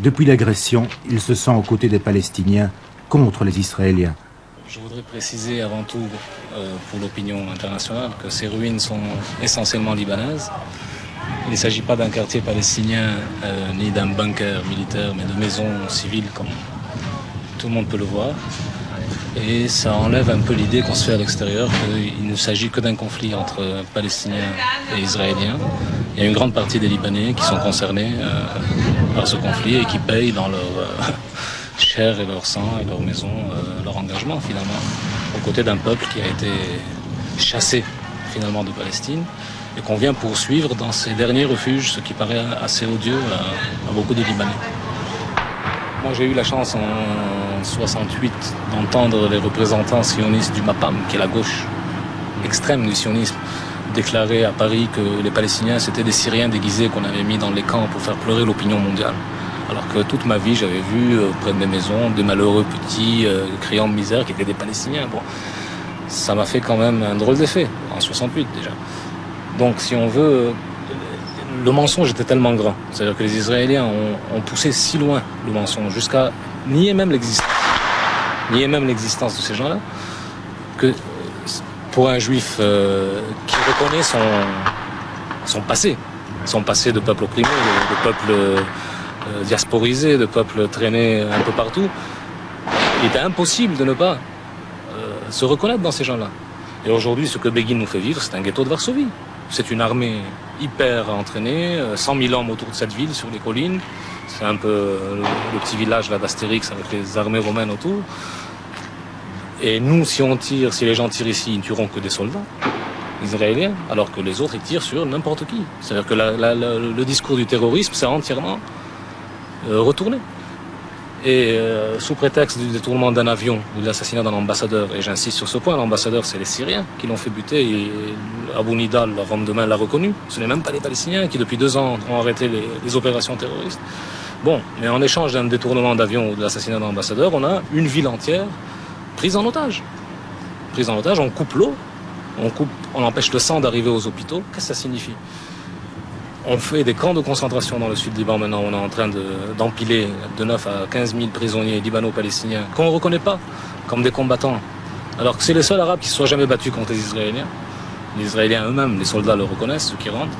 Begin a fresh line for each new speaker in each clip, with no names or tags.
Depuis l'agression, il se sent aux côtés des Palestiniens contre les Israéliens.
Je voudrais préciser avant tout, pour l'opinion internationale, que ces ruines sont essentiellement libanaises. Il ne s'agit pas d'un quartier palestinien ni d'un bunker militaire, mais de maisons civiles, comme tout le monde peut le voir. Et ça enlève un peu l'idée qu'on se fait à l'extérieur qu'il ne s'agit que d'un conflit entre Palestiniens et Israéliens. Il y a une grande partie des Libanais qui sont concernés par ce conflit et qui payent dans leur chair et leur sang et leur maison leur engagement finalement, aux côtés d'un peuple qui a été chassé finalement de Palestine et qu'on vient poursuivre dans ces derniers refuges, ce qui paraît assez odieux à beaucoup de Libanais. Moi j'ai eu la chance en 68 d'entendre les représentants sionistes du MAPAM, qui est la gauche extrême du sionisme, déclarer à Paris que les Palestiniens c'était des Syriens déguisés qu'on avait mis dans les camps pour faire pleurer l'opinion mondiale. Alors que toute ma vie j'avais vu près de mes maisons des malheureux petits criant de misère qui étaient des Palestiniens. Bon, ça m'a fait quand même un drôle d'effet, en 68 déjà. Donc si on veut, le mensonge était tellement grand. C'est-à-dire que les Israéliens ont poussé si loin le mensonge, jusqu'à nier même l'existence de ces gens-là, que pour un juif qui reconnaît son passé de peuple opprimé, de peuple diasporisé, de peuple traîné un peu partout, il était impossible de ne pas se reconnaître dans ces gens-là. Et aujourd'hui, ce que Begin nous fait vivre, c'est un ghetto de Varsovie. C'est une armée hyper entraînée, 100 000 hommes autour de cette ville, sur les collines. C'est un peu le petit village là d'Astérix avec les armées romaines autour. Et nous, si les gens tirent ici, ils ne tueront que des soldats israéliens, alors que les autres, ils tirent sur n'importe qui. C'est-à-dire que le discours du terrorisme, c'est entièrement retourné. Et sous prétexte du détournement d'un avion ou de l'assassinat d'un ambassadeur, et j'insiste sur ce point, l'ambassadeur c'est les Syriens qui l'ont fait buter et Abu Nidal, le lendemain, l'a reconnu. Ce n'est même pas les Palestiniens qui depuis 2 ans ont arrêté les opérations terroristes. Bon, mais en échange d'un détournement d'avion ou de l'assassinat d'un ambassadeur, on a une ville entière prise en otage. Prise en otage, on coupe l'eau, on empêche le sang d'arriver aux hôpitaux. Qu'est-ce que ça signifie ? On fait des camps de concentration dans le sud du Liban maintenant. On est en train d'empiler de 9 à 15 000 prisonniers libano-palestiniens qu'on ne reconnaît pas comme des combattants. Alors que c'est les seuls Arabes qui ne se soient jamais battus contre les Israéliens. Les Israéliens eux-mêmes, les soldats le reconnaissent, ceux qui rentrent.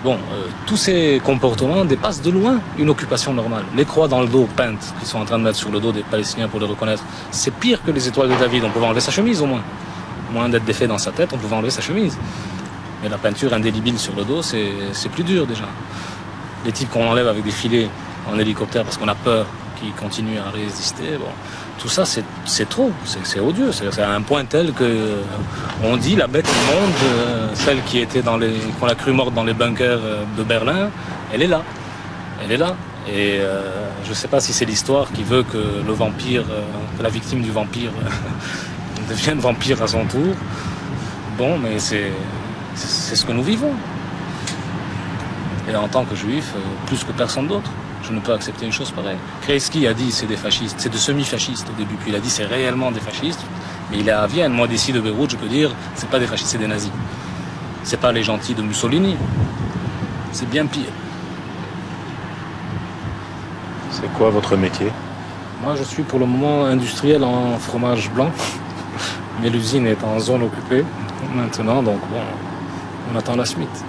Bon, tous ces comportements dépassent de loin une occupation normale. Les croix dans le dos peintes qu'ils sont en train de mettre sur le dos des Palestiniens pour les reconnaître, c'est pire que les étoiles de David. On pouvait enlever sa chemise au moins. Moins d'être défait dans sa tête, on pouvait enlever sa chemise. Mais la peinture indélébile sur le dos, c'est plus dur déjà. Les types qu'on enlève avec des filets en hélicoptère parce qu'on a peur qu'ils continuent à résister, bon, tout ça c'est trop, c'est odieux. C'est à un point tel que on dit la bête immonde, celle qui était qu'on a cru morte dans les bunkers de Berlin, elle est là. Elle est là. Et je ne sais pas si c'est l'histoire qui veut que le vampire, que la victime du vampire devienne vampire à son tour. Bon, mais c'est ce que nous vivons. Et en tant que juif, plus que personne d'autre, je ne peux accepter une chose pareille. Kreisky a dit c'est des fascistes, c'est de semi-fascistes au début, puis il a dit c'est réellement des fascistes, mais il est à Vienne. Moi d'ici de Beyrouth, je peux dire c'est pas des fascistes, c'est des nazis. C'est pas les gentils de Mussolini, c'est bien pire.
C'est quoi votre métier?
Moi je suis pour le moment industriel en fromage blanc, mais l'usine est en zone occupée maintenant, donc bon, on attend la suite.